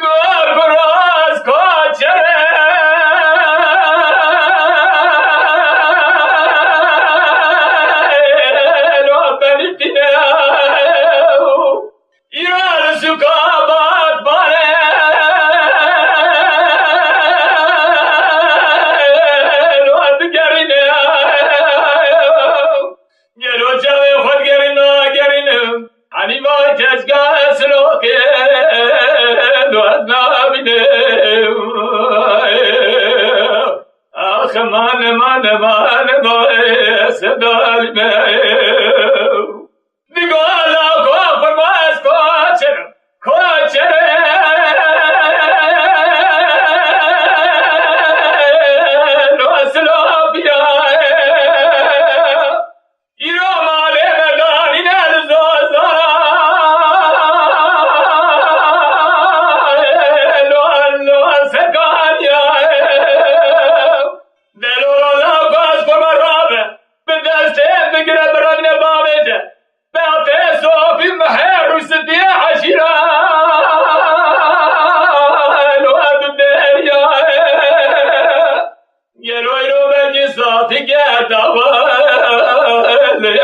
براز کاچره لو بلیتینه ایران سکابات باره لو بگرینه گلو جوه خود گرینه هنی با تزگاه سلوکه لو از نابینه آخ من صدالمه دیگالا کافر باز کاچره لو اسلا بیاه ایرا ماله مدانی نلزازارا لو سکانیاه دلورا لاغاز کمر رابه به دستیم بگره برابین بابیجه بعد صوفي محر وستي عشيرة لو الدنيا يلو يلو بجي صافي قدوا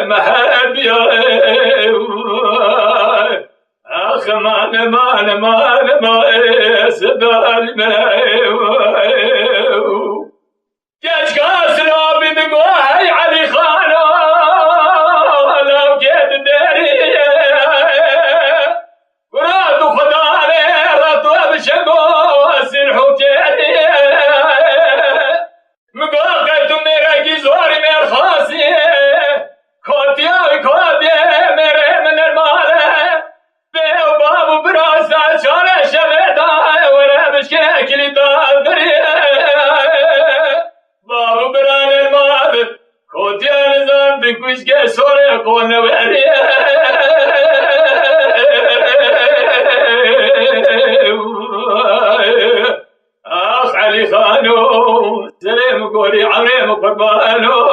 محر بيا اخ ما سدال ما كاش قاسنا بدقوهي علي خانو لو جيت الداري ورادو خداني راتو بشقو السلحو كيري مقاقيتو ميراكي زوري مير خاصي كوتي ميري من المالي بيو بابو براسا شارع شغيتا ورا بشكاكلي تاقري بابو بران المال كوتي نظام بكوش كسوري كون وري اخ علي خانو سليم قولي عمري مقربانو